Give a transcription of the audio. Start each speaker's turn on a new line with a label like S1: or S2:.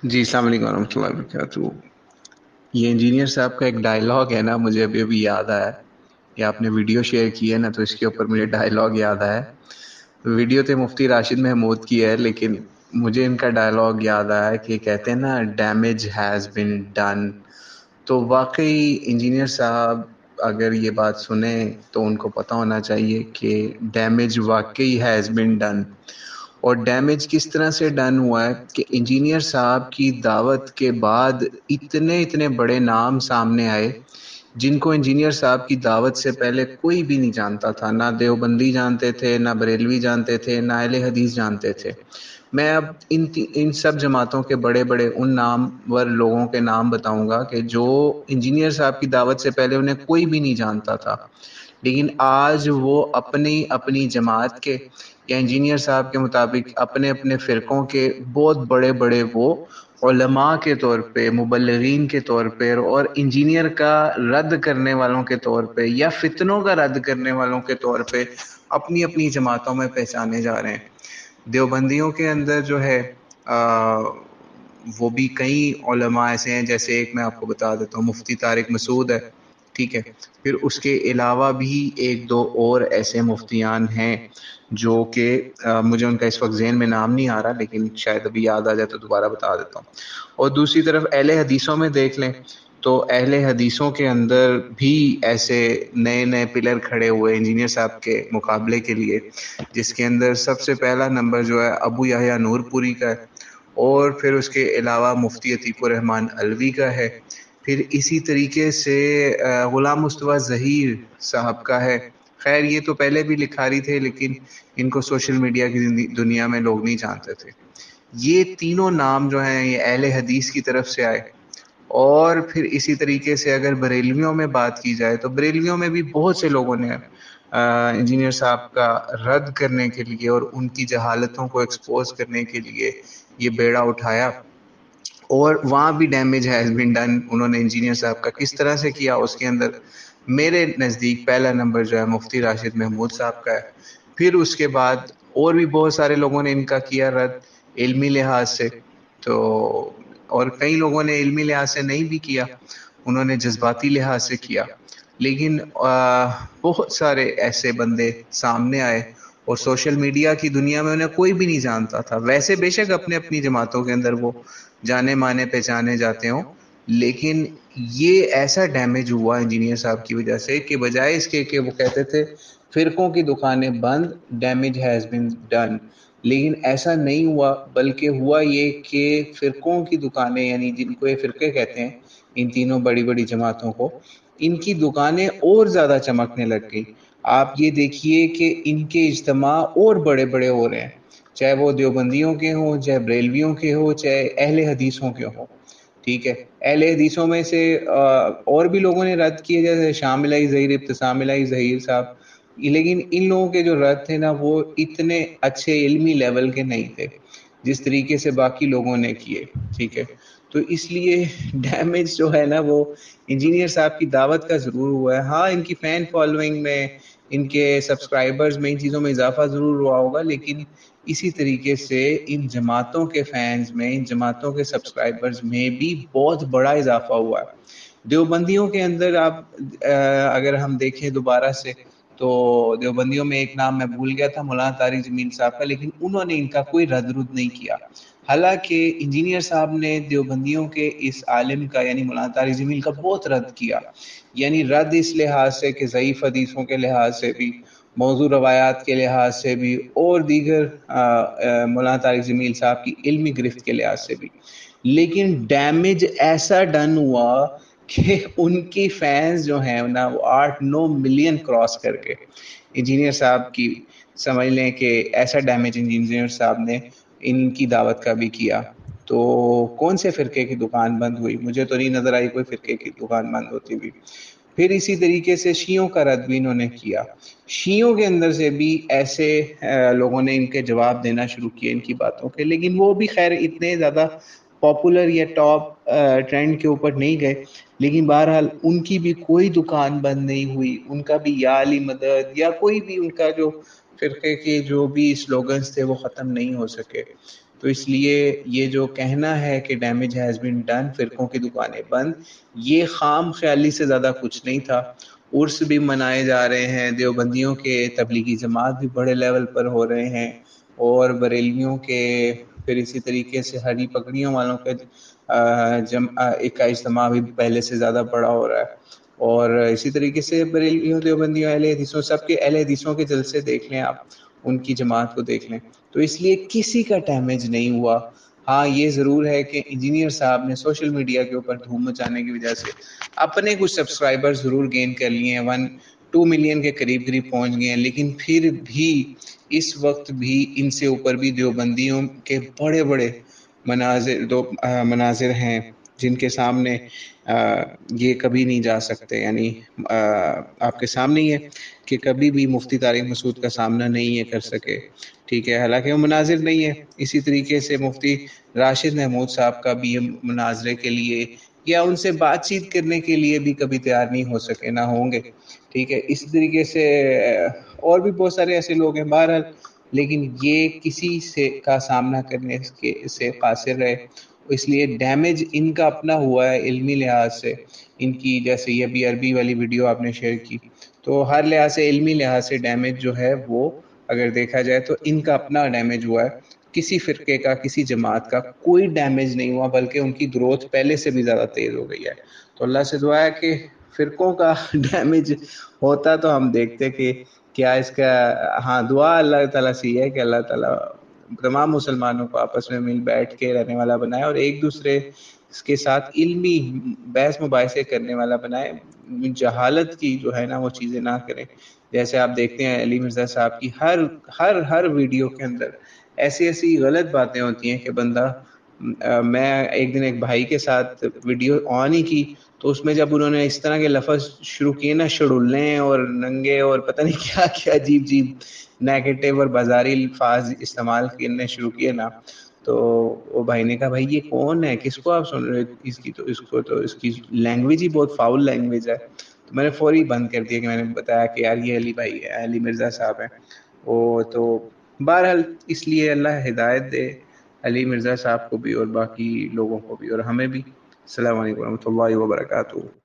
S1: جی السلام علیکم ورحمۃ اللہ وبرکاتہ۔ یہ انجینئر صاحب کا ایک ڈائلاگ ہے نا، مجھے ابھی ابھی یاد آیا کہ آپ نے ویڈیو شیئر کی ہے نا، تو اس کے اوپر مجھے ڈائلاگ یاد آیا۔ ویڈیو تو مفتی راشد محمود کی ہے، لیکن مجھے ان کا ڈائلاگ یاد آیا کہ کہتے ہیں نا ڈیمیج ہیز بین ڈن۔ تو واقعی انجینئر صاحب اگر یہ بات سنیں تو ان کو پتہ ہونا چاہیے کہ ڈیمیج واقعی ہیز بین ڈن۔ اور ڈیمیج کس طرح سے ڈن ہوا ہے کہ انجینئر صاحب کی دعوت کے بعد اتنے بڑے نام سامنے آئے جن کو انجینئر صاحب کی دعوت سے پہلے کوئی بھی نہیں جانتا تھا، نہ دیوبندی جانتے تھے، نہ بریلوی جانتے تھے، نہ اہل حدیث جانتے تھے۔ میں اب ان سب جماعتوں کے بڑے بڑے ان نامور لوگوں کے نام بتاؤں گا کہ جو انجینئر صاحب کی دعوت سے پہلے انہیں کوئی بھی نہیں جانتا تھا، لیکن آج وہ اپنی اپنی جماعت کے یا انجینئر صاحب کے مطابق اپنے اپنے فرقوں کے بہت بڑے بڑے وہ علماء کے طور پہ، مبلغین کے طور پہ، اور انجینئر کا رد کرنے والوں کے طور پہ یا فتنوں کا رد کرنے والوں کے طور پہ اپنی اپنی جماعتوں میں پہچانے جا رہے ہیں۔ دیوبندیوں کے اندر جو ہے وہ بھی کئی علماء ایسے ہیں، جیسے ایک میں آپ کو بتا دیتا ہوں، مفتی طارق مسعود ہے، ٹھیک ہے۔ پھر اس کے علاوہ بھی ایک دو اور ایسے مفتیان ہیں جو کہ مجھے ان کا اس وقت ذہن میں نام نہیں آ رہا، لیکن شاید ابھی یاد آ جائے تو دوبارہ بتا دیتا ہوں۔ اور دوسری طرف اہل حدیثوں میں دیکھ لیں تو اہل حدیثوں کے اندر بھی ایسے نئے نئے پلر کھڑے ہوئے انجینئر صاحب کے مقابلے کے لیے، جس کے اندر سب سے پہلا نمبر جو ہے ابو یحییٰ نور پوری کا ہے، اور پھر اس کے علاوہ مفتی عتیق الرحمن علوی کا ہے، پھر اسی طریقے سے غلام مصطفیٰ ظہیر صاحب کا ہے۔ خیر یہ تو پہلے بھی لکھاری تھے، لیکن ان کو سوشل میڈیا کی دنیا میں لوگ نہیں جانتے تھے۔ یہ تینوں نام جو ہیں یہ اہل حدیث کی طرف سے آئے۔ اور پھر اسی طریقے سے اگر بریلویوں میں بات کی جائے تو بریلویوں میں بھی بہت سے لوگوں نے انجینئر صاحب کا رد کرنے کے لیے اور ان کی جہالتوں کو ایکسپوز کرنے کے لیے یہ بیڑا اٹھایا، اور وہاں بھی ڈیمیج ہیز بین ڈن۔ انہوں نے انجینئر صاحب کا کس طرح سے کیا، اس کے اندر میرے نزدیک پہلا نمبر جو ہے مفتی راشد محمود صاحب کا ہے۔ پھر اس کے بعد اور بھی بہت سارے لوگوں نے ان کا کیا رد علمی لحاظ سے، تو اور کئی لوگوں نے علمی لحاظ سے نہیں بھی کیا، انہوں نے جذباتی لحاظ سے کیا۔ لیکن بہت سارے ایسے بندے سامنے آئے اور سوشل میڈیا کی دنیا میں انہیں کوئی بھی نہیں جانتا تھا۔ ویسے بے شک اپنے اپنی جماعتوں کے اندر وہ جانے مانے پہچانے جاتے ہوں، لیکن یہ ایسا ڈیمیج ہوا انجینئر صاحب کی وجہ سے کہ بجائے اس کے کہ وہ کہتے تھے فرقوں کی دکانیں بند، ڈیمیج ہیز بین ڈن، لیکن ایسا نہیں ہوا، بلکہ ہوا یہ کہ فرقوں کی دکانیں، یعنی جن کو یہ فرقے کہتے ہیں، ان تینوں بڑی بڑی جماعتوں کو، ان کی دکانیں اور زیادہ چمکنے لگ گئی۔ آپ یہ دیکھیے کہ ان کے اجتماع اور بڑے بڑے ہو رہے ہیں، چاہے وہ دیوبندیوں کے ہوں، چاہے بریلویوں کے ہوں، چاہے اہل حدیثوں کے ہوں، ٹھیک ہے۔ اہل حدیثوں میں سے اور بھی لوگوں نے رد کیے، جیسے شامل ظہیر، ابتسام الہی ظہیر صاحب، لیکن ان لوگوں کے جو رد تھے نا وہ اتنے اچھے علمی لیول کے نہیں تھے جس طریقے سے باقی لوگوں نے کیے، ٹھیک ہے۔ تو اس لیے ڈیمیج جو ہے نا وہ انجینئر صاحب کی دعوت کا ضرور ہوا ہے۔ ہاں ان کی فین فالوئنگ میں، ان کے سبسکرائبرز میں، ان چیزوں میں اضافہ ضرور ہوا ہوگا، لیکن اسی طریقے سے ان جماعتوں کے فینز میں، ان جماعتوں کے سبسکرائبرز میں بھی بہت بڑا اضافہ ہوا ہے۔ دیوبندیوں کے اندر آپ اگر ہم دیکھیں دوبارہ سے تو دیوبندیوں میں ایک نام میں بھول گیا تھا، مولانا طارق جمیل صاحب کا، لیکن انہوں نے ان کا کوئی رد نہیں کیا، حالانکہ انجینئر صاحب نے دیوبندیوں کے اس عالم کا یعنی مولانا طارق جمیل کا بہت رد کیا، یعنی رد اس لحاظ سے کہ ضعیف حدیثوں کے لحاظ سے بھی، موضوع روایات کے لحاظ سے بھی، اور دیگر مولانا طارق جمیل صاحب کی علمی گرفت کے لحاظ سے بھی، لیکن ڈیمیج ایسا ڈن ہوا کہ ان کی فینز جو ہیں نا وہ 8-9 ملین کراس کر کے انجینئر صاحب کی، سمجھ لیں کہ ایسا ڈیمیج انجینئر صاحب نے ان کی دعوت کا بھی کیا۔ تو کون سے فرقے کی دکان بند ہوئی؟ مجھے تو نہیں نظر آئی کوئی فرقے کی دکان بند ہوتی ہوئی۔ پھر اسی طریقے سے شیعوں کا رد بھی انہوں نے کیا، شیعوں کے اندر سے بھی ایسے لوگوں نے ان کے جواب دینا شروع کیے ان کی باتوں کے، لیکن وہ بھی خیر اتنے زیادہ پاپولر یا ٹاپ ٹرینڈ کے اوپر نہیں گئے، لیکن بہرحال ان کی بھی کوئی دکان بند نہیں ہوئی، ان کا بھی یا علی مدد یا کوئی بھی ان کا جو فرقے کے جو بھی سلوگنز تھے وہ ختم نہیں ہو سکے۔ تو اس لیے یہ جو کہنا ہے کہ ڈیمیج ہیز بین ڈن، فرقوں کی دکانیں بند، یہ خام خیالی سے زیادہ کچھ نہیں تھا۔ عرس بھی منائے جا رہے ہیں، دیوبندیوں کے تبلیغی جماعت بھی بڑے لیول پر ہو رہے ہیں، اور بریلویوں کے پھر اسی طریقے سے ہری پگڑیوں والوں کے ایک کا اجتماع بھی پہلے سے زیادہ بڑا ہو رہا ہے۔ اور اسی طریقے سے بریلویوں، دیوبندیوں، اہل حدیثوں، سب کے اہل حدیثوں کے جلسے دیکھ لیں آپ، ان کی جماعت کو دیکھ لیں، تو اس لیے کسی کا ڈیمیج نہیں ہوا۔ ہاں یہ ضرور ہے کہ انجینئر صاحب نے سوشل میڈیا کے اوپر دھوم مچانے کی وجہ سے اپنے کچھ سبسکرائبر ضرور گین کر لیے ہیں، 1-2 ملین کے قریب پہنچ گئے ہیں، لیکن پھر بھی اس وقت بھی ان سے اوپر بھی دیوبندیوں کے بڑے بڑے مناظر ہیں جن کے سامنے یہ کبھی نہیں جا سکتے، یعنی آپ کے سامنے ہی ہے کہ کبھی بھی مفتی طارق مسعود کا سامنا نہیں ہے کر سکے، ٹھیک ہے، حالانکہ وہ مناظر نہیں ہے۔ اسی طریقے سے مفتی راشد محمود صاحب کا بھی مناظرے کے لیے یا ان سے بات چیت کرنے کے لیے بھی کبھی تیار نہیں ہو سکے، نہ ہوں گے، ٹھیک ہے۔ اسی طریقے سے اور بھی بہت سارے ایسے لوگ ہیں، بہرحال لیکن یہ کسی سے کا سامنا کرنے سے قاصر رہے، اس لیے ڈیمیج ان کا اپنا ہوا ہے علمی لحاظ سے، ان کی جیسے یہ بھی عربی والی ویڈیو آپ نے شیئر کی، تو ہر لحاظ سے علمی لحاظ سے ڈیمیج جو ہے وہ اگر دیکھا جائے تو ان کا اپنا ڈیمیج ہوا ہے، کسی فرقے کا، کسی جماعت کا کوئی ڈیمیج نہیں ہوا، بلکہ ان کی گروتھ پہلے سے بھی زیادہ تیز ہو گئی ہے۔ تو اللہ سے دعا ہے کہ فرقوں کا ڈیمیج ہوتا تو ہم دیکھتے کہ کیا اس کا، ہاں دعا اللہ تعالیٰ سے یہ ہے کہ اللہ تعالیٰ تمام مسلمانوں کو آپس میں مل بیٹھ کے رہنے والا بنائے، اور ایک دوسرے کے ساتھ علمی بحث مباحثے کرنے والا بنائے، جہالت کی جو ہے نا وہ چیزیں نہ کریں۔ جیسے آپ دیکھتے ہیں علی مرزا صاحب کی ہر ویڈیو کے اندر ایسی غلط باتیں ہوتی ہیں کہ بندہ، میں ایک دن ایک بھائی کے ساتھ ویڈیو آن ہی کی، تو اس میں جب انہوں نے اس طرح کے لفظ شروع کیے نا، شڑولیں اور ننگے اور پتہ نہیں کیا کیا عجیب نیگیٹو اور بازاری الفاظ استعمال کرنے شروع کیے نا، تو وہ بھائی نے کہا بھائی یہ کون ہے، کس کو آپ سن رہے ہو، اس کی لینگویج ہی بہت فاؤل لینگویج ہے۔ تو میں نے فوری بند کر دیا، کہ میں نے بتایا کہ یار یہ علی بھائی ہے، علی مرزا صاحب ہیں وہ تو۔ بہرحال اس لیے اللہ ہدایت دے علی مرزا صاحب کو بھی اور باقی لوگوں کو بھی اور ہمیں بھی۔ السلام علیکم ورحمۃ اللہ وبرکاتہ۔